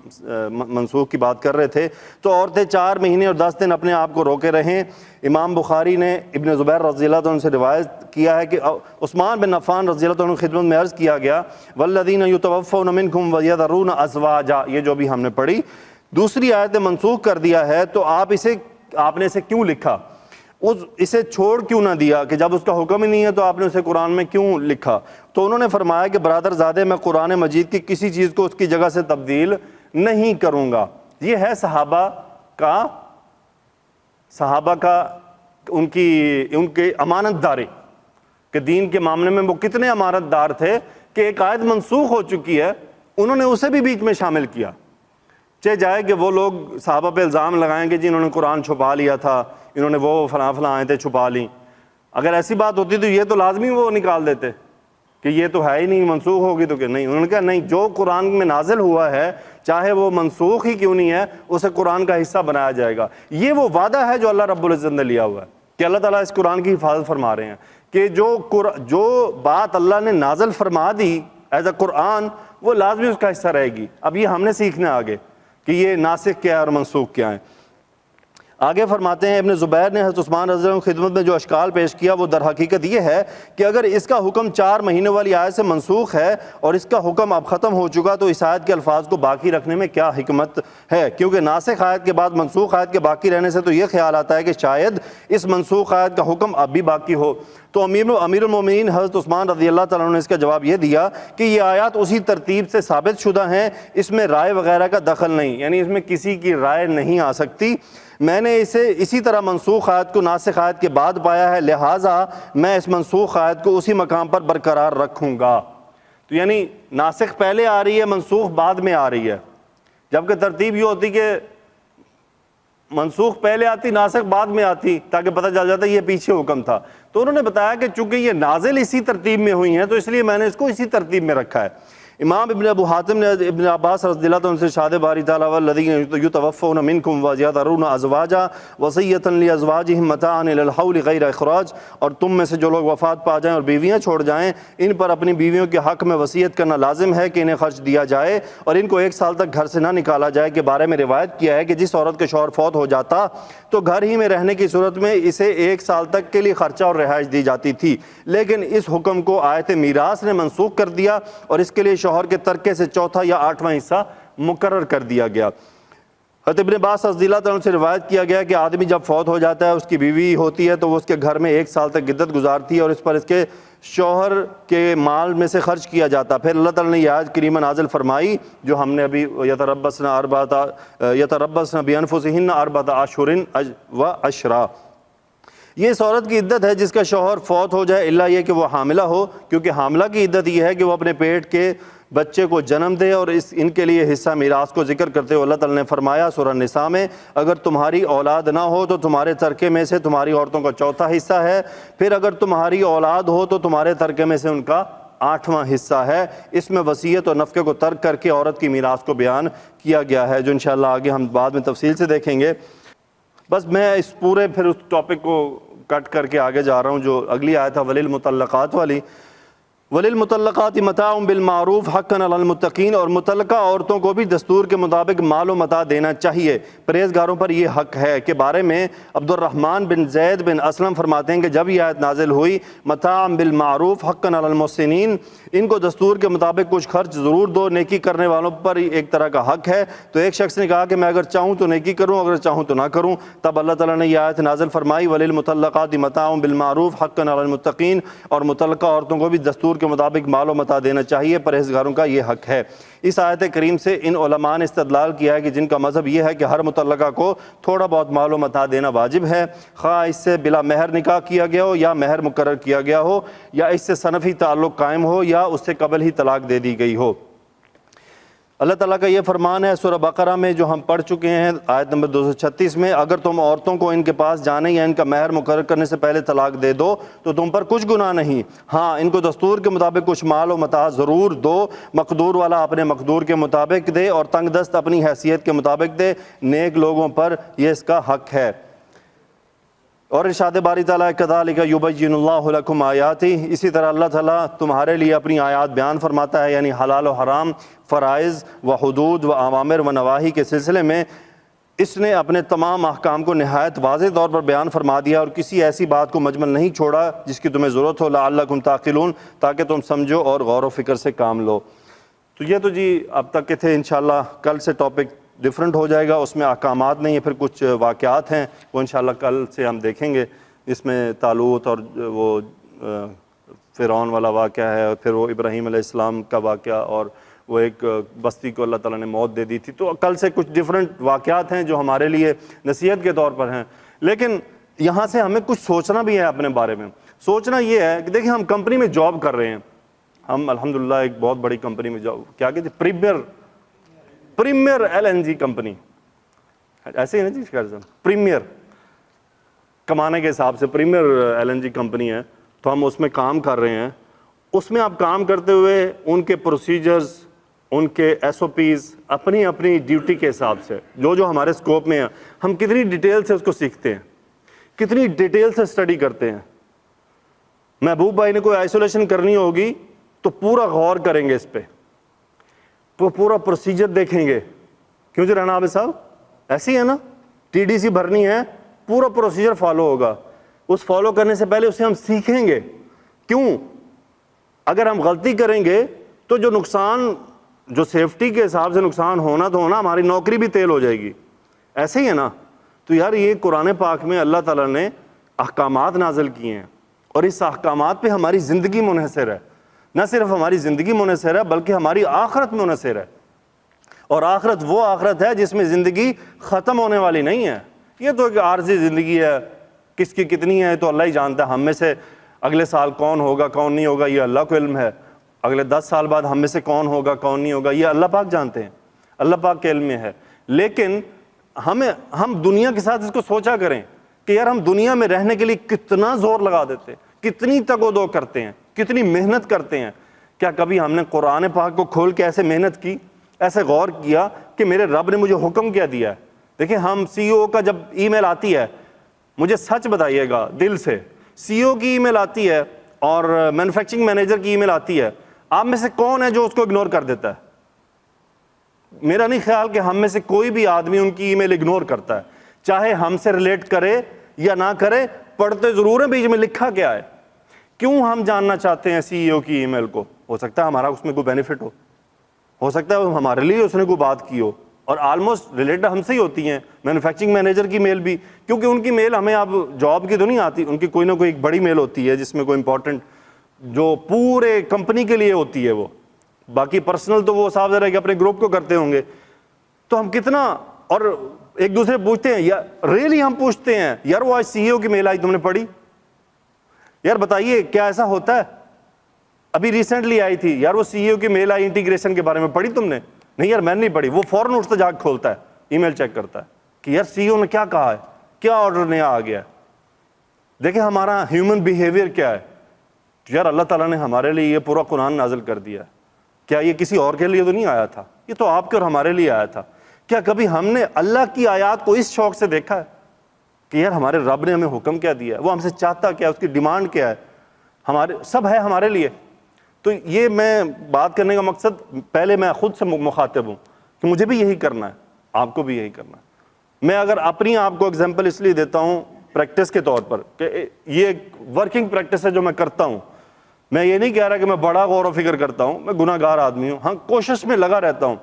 منسوخ کی بات کر رہے تھے، تو عورتیں 4 مہینے اور 10 دن اپنے آپ کو روکے رہیں۔ امام بخاری نے ابن زبیر رضی اللہ عنہ سے روایت کیا ہے کہ عثمان بن عفان رضی اللہ عنہ کی خدمت میں عرض کیا گیا والذین یتوفون منکم ویذرون ازواجا، یہ جو بھی ہم نے پڑھی، دوسری آیت نے منسوخ کر دیا ہے، تو آپ نے اسے کیوں لکھا، اسے چھوڑ کیوں نہ دیا، کہ جب اس کا حکم ہی نہیں ہے تو آپ نے اسے قرآن میں کیوں لکھا؟ تو انہوں نے فرمایا کہ برادر زادے، میں قرآن مجید کی کسی چیز کو اس کی جگہ سے تبدیل نہیں کروں گا۔ یہ ہے صحابہ کا ان کے امانت داری، کہ دین کے معاملے میں وہ کتنے امانت دار تھے کہ ایک آیت منسوخ ہو چکی ہے، انہوں نے اسے بھی بیچ میں شامل کیا۔ چاہے جائے کہ وہ لوگ صحابہ پہ الزام لگائیں گے جی انہوں نے قرآن چھپا لیا تھا، انہوں نے وہ فلاں آیتیں چھپا لیں، اگر ایسی بات ہوتی تو یہ تو لازمی وہ نکال دیتے کہ یہ تو ہے ہی نہیں، منسوخ ہوگی تو کہ نہیں۔ انہوں نے کہا نہیں، جو قرآن میں نازل ہوا ہے چاہے وہ منسوخ ہی کیوں نہیں ہے، اسے قرآن کا حصہ بنایا جائے گا۔ یہ وہ وعدہ ہے جو اللہ رب العزت نے لیا ہوا ہے کہ اللہ تعالیٰ اس قرآن کی حفاظت فرما رہے ہیں، کہ جو بات اللہ نے نازل فرما دی ایز اے قرآن، وہ لازمی اس کا حصہ رہے گی۔ اب یہ ہم نے سیکھنا ہے آگے کہ یہ ناسخ کیا ہے اور منسوخ کیا ہے۔ آگے فرماتے ہیں ابن زبیر نے حضرت عثمان رضی اللہ عنہ کی خدمت میں جو اشکال پیش کیا وہ در حقیقت یہ ہے کہ اگر اس کا حکم 4 مہینے والی آیت سے منسوخ ہے اور اس کا حکم اب ختم ہو چکا تو اس آیت کے الفاظ کو باقی رکھنے میں کیا حکمت ہے، کیونکہ ناسخ آیت کے بعد منسوخ آیت کے باقی رہنے سے تو یہ خیال آتا ہے کہ شاید اس منسوخ آیت کا حکم اب بھی باقی ہو۔ تو امیر المومنین حضرت عثمان رضی اللہ تعالیٰ عنہ نے اس کا جواب یہ دیا کہ یہ آیات اسی ترتیب سے ثابت شدہ ہیں، اس میں رائے وغیرہ کا دخل نہیں، یعنی اس میں کسی کی رائے نہیں آ سکتی۔ میں نے اسے اسی طرح منسوخ آیت کو ناسخ آیت کے بعد پایا ہے، لہٰذا میں اس منسوخ آیت کو اسی مقام پر برقرار رکھوں گا۔ تو یعنی ناسخ پہلے آ رہی ہے، منسوخ بعد میں آ رہی ہے، جبکہ ترتیب یہ ہوتی کہ منسوخ پہلے آتی، ناسخ بعد میں آتی، تاکہ پتہ چل جاتا یہ پیچھے حکم تھا۔ تو انہوں نے بتایا کہ چونکہ یہ نازل اسی ترتیب میں ہوئی ہیں تو اس لیے میں نے اس کو اسی ترتیب میں رکھا ہے۔ امام ابن ابو حاتم نے ابن عباس رضی اللہ عنہ سے ارشاد باری تعالیٰ والذین یتوفون منکم ویذرون ازواجا وصیۃ لازواجہم متاعا الی الحول غیر اخراج، اور تم میں سے جو لوگ وفات پا جائیں اور بیویاں چھوڑ جائیں، ان پر اپنی بیویوں کے حق میں وصیت کرنا لازم ہے کہ انہیں خرچ دیا جائے اور ان کو 1 سال تک گھر سے نہ نکالا جائے، کے بارے میں روایت کیا ہے کہ جس عورت کے شوہر فوت ہو جاتا تو گھر ہی میں رہنے کی صورت میں اسے 1 سال تک کے لیے خرچہ اور رہائش دی جاتی تھی، لیکن اس حکم کو آیت میراث نے منسوخ کر دیا اور اس کے لیے شوہر کے ترکے سے چوتھا یا آٹھواں حصہ مقرر کر دیا گیا۔ حضرت ابن عباس رضی اللہ تعالیٰ عنہ سے روایت کیا گیا کہ آدمی جب فوت ہو جاتا ہے، اس کی بیوی ہوتی ہے تو وہ اس کے گھر میں 1 سال تک عدت گزارتی ہے اور اس پر اس کے شوہر کے مال میں سے خرچ کیا جاتا۔ پھر اللہ تعالیٰ نے یہ آیت کریمہ نازل فرمائی جو ہم نے ابھی یتربصن بانفسہن اربعۃ اشہر وعشرا، یہ اس عورت کی عدت ہے جس کا شوہر فوت ہو جائے، الا یہ کہ وہ حاملہ ہو، کیونکہ حاملہ کی عدت یہ ہے کہ وہ اپنے پیٹ کے بچے کو جنم دے، اور ان کے لیے حصہ میراث کو ذکر کرتے ہوئے اللہ تعالیٰ نے فرمایا سورہ نساء میں، اگر تمہاری اولاد نہ ہو تو تمہارے ترکے میں سے تمہاری عورتوں کا چوتھا حصہ ہے، پھر اگر تمہاری اولاد ہو تو تمہارے ترکے میں سے ان کا 8واں حصہ ہے۔ اس میں وصیت اور نفقے کو ترک کر کے عورت کی میراث کو بیان کیا گیا ہے، جو انشاءاللہ آگے ہم بعد میں تفصیل سے دیکھیں گے۔ بس میں اس پورے پھر اس ٹاپک کو کٹ کر کے آگے جا رہا ہوں جو اگلی آیت ہے وللمطلقات والی۔ وللمطلقات متاع بالمعروف حقا علی المتقین، اور مطلقہ عورتوں کو بھی دستور کے مطابق مال و متاع دینا چاہیے، پرہیزگاروں پر یہ حق ہے۔ کے بارے میں عبد الرحمن بن زید بن اسلم فرماتے ہیں کہ جب یہ آیت نازل ہوئی متاع بالمعروف حقا علی المحسنین، ان کو دستور کے مطابق کچھ خرچ ضرور دو، نیکی کرنے والوں پر ایک طرح کا حق ہے، تو ایک شخص نے کہا کہ میں اگر چاہوں تو نیکی کروں، اگر چاہوں تو نہ کروں۔ تب اللہ تعالیٰ نے یہ آیت نازل فرمائی وللمطلقات متاع بالمعروف حقا علی المتقین، اور مطلقہ عورتوں کو بھی دستور کے مطابق مال و متاع دینا چاہیے، پرہیزگاروں کا یہ حق ہے۔ اس آیت کریم سے ان علماء نے استدلال کیا ہے کہ جن کا مذہب یہ ہے کہ ہر مطلقہ کو تھوڑا بہت مال و متاع دینا واجب ہے، خواہ اس سے بلا مہر نکاح کیا گیا ہو یا مہر مقرر کیا گیا ہو، یا اس سے صنفی تعلق قائم ہو یا اس سے قبل ہی طلاق دے دی گئی ہو۔ اللہ تعالیٰ کا یہ فرمان ہے سورہ بقرہ میں جو ہم پڑھ چکے ہیں آیت نمبر 236 میں، اگر تم عورتوں کو ان کے پاس جانے یا ان کا مہر مقرر کرنے سے پہلے طلاق دے دو تو تم پر کچھ گناہ نہیں، ہاں ان کو دستور کے مطابق کچھ مال و متاع ضرور دو، مقدور والا اپنے مقدور کے مطابق دے اور تنگ دست اپنی حیثیت کے مطابق دے، نیک لوگوں پر یہ اس کا حق ہے۔ اور ارشاد باری تعالیٰ کذالک یبین اللہ لکم آیاتہ، اسی طرح اللہ تعالیٰ تمہارے لیے اپنی آیات بیان فرماتا ہے، یعنی حلال و حرام، فرائض و حدود و اوامر و نواہی کے سلسلے میں اس نے اپنے تمام احکام کو نہایت واضح طور پر بیان فرما دیا، اور کسی ایسی بات کو مجمل نہیں چھوڑا جس کی تمہیں ضرورت ہو، لعلکم تعقلون، تاکہ تم سمجھو اور غور و فکر سے کام لو۔ تو یہ تو جی اب تک کے تھے، انشاءاللہ کل سے ٹاپک ڈیفرنٹ ہو جائے گا، اس میں احکامات نہیں ہیں، پھر کچھ واقعات ہیں وہ انشاءاللہ کل سے ہم دیکھیں گے۔ اس میں طالوت اور وہ فرعون والا واقعہ ہے، اور پھر وہ ابراہیم علیہ السلام کا واقعہ، اور وہ ایک بستی کو اللہ تعالیٰ نے موت دے دی تھی۔ تو کل سے کچھ ڈیفرنٹ واقعات ہیں جو ہمارے لیے نصیحت کے طور پر ہیں، لیکن یہاں سے ہمیں کچھ سوچنا بھی ہے اپنے بارے میں۔ سوچنا یہ ہے کہ دیکھیں ہم کمپنی میں جاب کر رہے ہیں، ہم الحمدللہ ایک بہت بڑی کمپنی میں جاب، کیا کہتے ہیں، پریمیئر LNG کمپنی، ایسے ہی نا جی، پریمیئر کمانے کے حساب سے پریمیئر LNG کمپنی ہے، تو ہم اس میں کام کر رہے ہیں۔ اس میں آپ کام کرتے ہوئے ان کے پروسیجرز، ان کے SOPs اپنی اپنی ڈیوٹی کے حساب سے جو ہمارے اسکوپ میں ہے، ہم کتنی ڈیٹیل سے اس کو سیکھتے ہیں، کتنی ڈیٹیل سے اسٹڈی کرتے ہیں۔ محبوب بھائی نے کوئی آئسولیشن کرنی ہوگی تو پورا غور کریں گے اس پہ، تو پورا پروسیجر دیکھیں گے۔ کیوں جی رانا عابد صاحب ایسی ہے نا، TDC بھرنی ہے، پورا پروسیجر فالو ہوگا، اس فالو کرنے سے پہلے اسے ہم سیکھیں گے۔ کیوں؟ اگر ہم غلطی کریں گے تو جو نقصان، جو سیفٹی کے حساب سے نقصان ہونا تو ہونا، ہماری نوکری بھی تیل ہو جائے گی، ایسے ہی ہے نا۔ تو یار یہ قرآن پاک میں اللہ تعالیٰ نے احکامات نازل کیے ہیں، اور اس احکامات پہ ہماری زندگی منحصر ہے، نہ صرف ہماری زندگی منحصر ہے بلکہ ہماری آخرت منحصر ہے، اور آخرت وہ آخرت ہے جس میں زندگی ختم ہونے والی نہیں ہے۔ یہ تو ایک عارضی زندگی ہے، کس کی کتنی ہے تو اللہ ہی جانتا ہے، ہم میں سے اگلے سال کون ہوگا کون نہیں ہوگا یہ اللہ کو علم ہے، اگلے 10 سال بعد ہم میں سے کون ہوگا کون نہیں ہوگا یہ اللہ پاک جانتے ہیں، اللہ پاک کے علم میں ہے۔ لیکن ہم دنیا کے ساتھ اس کو سوچا کریں کہ یار ہم دنیا میں رہنے کے لیے کتنا زور لگا دیتے ہیں، کتنی تگ و دو کرتے ہیں، کتنی محنت کرتے ہیں۔ کیا کبھی ہم نے قرآن پاک کو کھول کے ایسے محنت کی، ایسے غور کیا کہ میرے رب نے مجھے حکم کیا دیا ہے؟ دیکھیں ہم CEO کا جب ای میل آتی ہے، مجھے سچ بتائیے گا دل سے، CEO کی ای میل آتی ہے اور مینوفیکچرنگ مینیجر کی ای میل آتی ہے، آپ میں سے کون ہے جو اس کو اگنور کر دیتا ہے؟ میرا نہیں خیال کہ ہم میں سے کوئی بھی آدمی ان کی ای میل اگنور کرتا ہے، چاہے ہم سے ریلیٹ کرے یا نہ کرے، پڑھتے ضرور ہیں بیچ میں لکھا کیا ہے۔ کیوں ہم جاننا چاہتے ہیں CEO کی ای میل کو؟ ہو سکتا ہے ہمارا اس میں کوئی بینیفٹ ہو، ہو سکتا ہے وہ ہمارے لیے اس نے کوئی بات کی ہو، اور آلموسٹ ریلیٹڈ ہم سے ہی ہوتی ہیں. مینوفیکچرنگ مینیجر کی میل بھی، کیونکہ ان کی میل ہمیں اب جاب کی تو نہیں آتی، ان کی کوئی نہ کوئی ایک بڑی میل ہوتی ہے جس میں کوئی امپورٹنٹ جو پورے کمپنی کے لیے ہوتی ہے وہ، باقی پرسنل تو وہ صاف ظاہر ہے کہ اپنے گروپ کو کرتے ہوں گے. تو ہم کتنا، اور ایک دوسرے پوچھتے ہیں یار، ریئلی ہم پوچھتے ہیں یار وہ آج سی او کی میل آئی تم نے پڑھی؟ یار بتائیے کیا ایسا ہوتا ہے؟ ابھی ریسنٹلی آئی تھی یار وہ سی او کی میل آئی انٹیگریشن کے بارے میں، پڑھی تم نے؟ نہیں یار میں نے نہیں پڑھی. وہ فوراً اٹھتا جا کے کھولتا ہے ای میل چیک کرتا ہے کہ یار سی او نے کیا کہا ہے، کیا آرڈر نیا آ گیا ہے. دیکھیں ہمارا ہیومن بیہیویئر کیا ہے. یار اللہ تعالیٰ نے ہمارے لیے یہ پورا قرآن نازل کر دیا ہے، کیا یہ کسی اور کے لیے تو نہیں آیا تھا؟ یہ تو آپ کے اور ہمارے لیے آیا تھا. کیا کبھی ہم نے اللہ کی آیات کو اس شوق سے دیکھا ہے کہ یار ہمارے رب نے ہمیں حکم کیا دیا ہے، وہ ہم سے چاہتا کیا ہے، اس کی ڈیمانڈ کیا ہے؟ ہمارے سب ہے ہمارے لیے. تو یہ میں بات کرنے کا مقصد، پہلے میں خود سے مخاطب ہوں کہ مجھے بھی یہی کرنا ہے، آپ کو بھی یہی کرنا ہے. میں اگر اپنی آپ کو اگزامپل اس لیے دیتا ہوں پریکٹس کے طور پر کہ یہ ایک ورکنگ پریکٹس ہے جو میں کرتا ہوں. میں یہ نہیں کہہ رہا کہ میں بڑا غور و فکر کرتا ہوں، میں گناہ گار آدمی ہوں، ہاں کوشش میں لگا رہتا ہوں.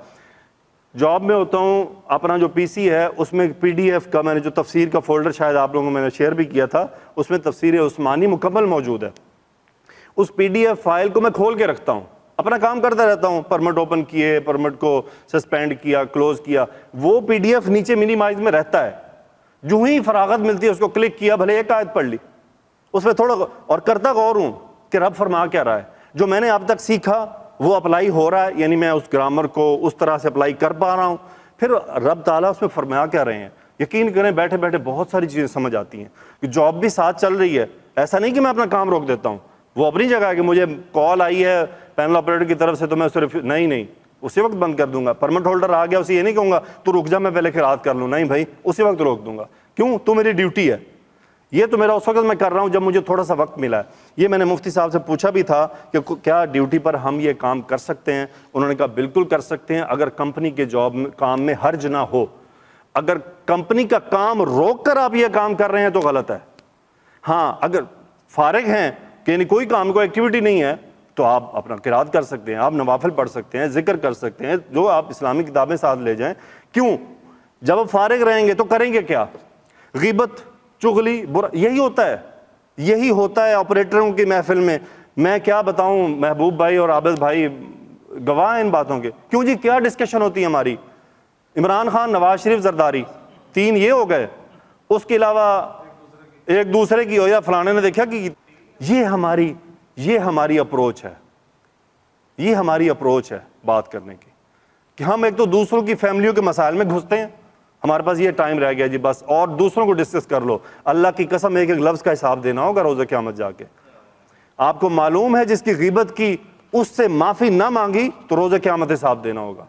جاب میں ہوتا ہوں، اپنا جو پی سی ہے اس میں پی ڈی ایف کا، میں نے جو تفسیر کا فولڈر شاید آپ لوگوں کو میں نے شیئر بھی کیا تھا، اس میں تفسیر عثمانی مکمل موجود ہے. اس پی ڈی ایف فائل کو میں کھول کے رکھتا ہوں، اپنا کام کرتا رہتا ہوں، پرمٹ اوپن کیے، پرمٹ کو سسپینڈ کیا، کلوز کیا، وہ پی ڈی ایف نیچے منیمائز میں رہتا ہے. جو ہی فراغت ملتی ہے اس کو کلک کیا، بھلے ایک آیت پڑھ لی، اس میں تھوڑا اور کرتا غور ہوں کہ رب فرما کیا رہا ہے. جو میں نے اب تک سیکھا وہ اپلائی ہو رہا ہے، یعنی میں اس گرامر کو اس طرح سے اپلائی کر پا رہا ہوں. پھر رب تعالیٰ اس میں فرمایا کیا رہے ہیں. یقین کریں بیٹھے بیٹھے بہت ساری چیزیں سمجھ آتی ہیں کہ جاب بھی ساتھ چل رہی ہے. ایسا نہیں کہ میں اپنا کام روک دیتا ہوں، وہ اپنی جگہ ہے کہ مجھے کال آئی ہے پینل آپریٹر کی طرف سے تو میں صرف نہیں اسی وقت بند کر دوں گا. پرمٹ ہولڈر آ گیا، اسے یہ نہیں کہوں گا تو رک جا میں پہلے قرات کر لوں، نہیں بھائی اسی وقت روک دوں گا. کیوں؟ تو میری ڈیوٹی ہے. یہ تو میرا اس وقت میں کر رہا ہوں جب مجھے تھوڑا سا وقت ملا ہے. یہ میں نے مفتی صاحب سے پوچھا بھی تھا کہ کیا ڈیوٹی پر ہم یہ کام کر سکتے ہیں؟ انہوں نے کہا بالکل کر سکتے ہیں، اگر کمپنی کے جاب کام میں حرج نہ ہو. اگر کمپنی کا کام روک کر آپ یہ کام کر رہے ہیں تو غلط ہے. ہاں اگر فارغ ہیں کہ یعنی کوئی کام کو ایکٹیویٹی نہیں ہے تو آپ اپنا قرات کر سکتے ہیں، آپ نوافل پڑھ سکتے ہیں، ذکر کر سکتے ہیں، جو آپ اسلامی کتابیں ساتھ لے جائیں. کیوں؟ جب آپ فارغ رہیں گے تو کریں گے کیا؟ غیبت، چغلی، برا، یہی ہوتا ہے آپریٹروں کی محفل میں. میں کیا بتاؤں، محبوب بھائی اور عابد بھائی گواہ ہیں ان باتوں کے. کیوں جی؟ کیا ڈسکشن ہوتی ہے ہماری؟ عمران خان، نواز شریف، زرداری، تین یہ ہو گئے. اس کے علاوہ ایک دوسرے کی ہو یا فلانے نے دیکھا کہ یہ ہماری اپروچ ہے. یہ ہماری اپروچ ہے بات کرنے کی کہ ہم ایک تو دوسروں کی فیملیوں کے مسائل میں گھستے ہیں. ہمارے پاس یہ ٹائم رہ گیا جی بس، اور دوسروں کو ڈسکس کر لو. اللہ کی قسم ایک ایک لفظ کا حساب دینا ہوگا روز قیامت جا کے. آپ کو معلوم ہے جس کی غیبت کی اس سے معافی نہ مانگی تو روز قیامت حساب دینا ہوگا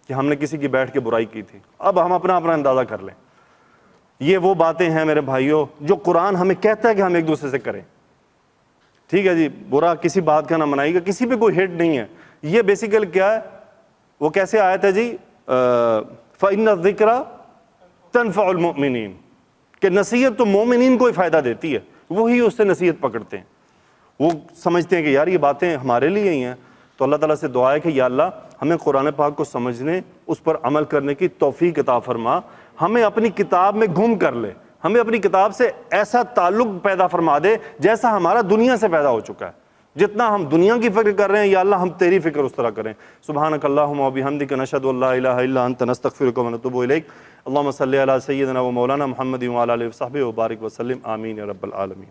کہ ہم نے کسی کی بیٹھ کے برائی کی تھی. اب ہم اپنا اندازہ کر لیں. یہ وہ باتیں ہیں میرے بھائیوں جو قرآن ہمیں کہتا ہے کہ ہم ایک دوسرے سے کریں. ٹھیک ہے جی، برا کسی بات کا نہ منائیے گا، کسی پہ کوئی ہٹ نہیں ہے. یہ بیسیکل کیا ہے، وہ کیسے آیت ہے جی، فَإِنَّ الذِّكْرَ تَنْفَعُ الْمُؤْمِنِينَ، کہ نصیحت تو مومنین کو ہی فائدہ دیتی ہے. وہی اس سے نصیحت پکڑتے ہیں، وہ سمجھتے ہیں کہ یار یہ باتیں ہمارے لیے ہی ہیں. تو اللہ تعالیٰ سے دعا ہے کہ یا اللہ ہمیں قرآن پاک کو سمجھنے، اس پر عمل کرنے کی توفیق عطا فرما. ہمیں اپنی کتاب میں گم کر لے، ہمیں اپنی کتاب سے ایسا تعلق پیدا فرما دے جیسا ہمارا دنیا سے پیدا ہو چکا ہے. جتنا ہم دنیا کی فکر کر رہے ہیں یا اللہ ہم تیری فکر اس طرح کریں. سبحانک اللہم و بحمدک نشہد ان لا الہ الا انت نستغفرک و نتوب الیک. اللہم صلی علی سیدنا و مولانا محمد و علی آلہ و صحبہ و بارک وسلم. آمین یا رب العالمین.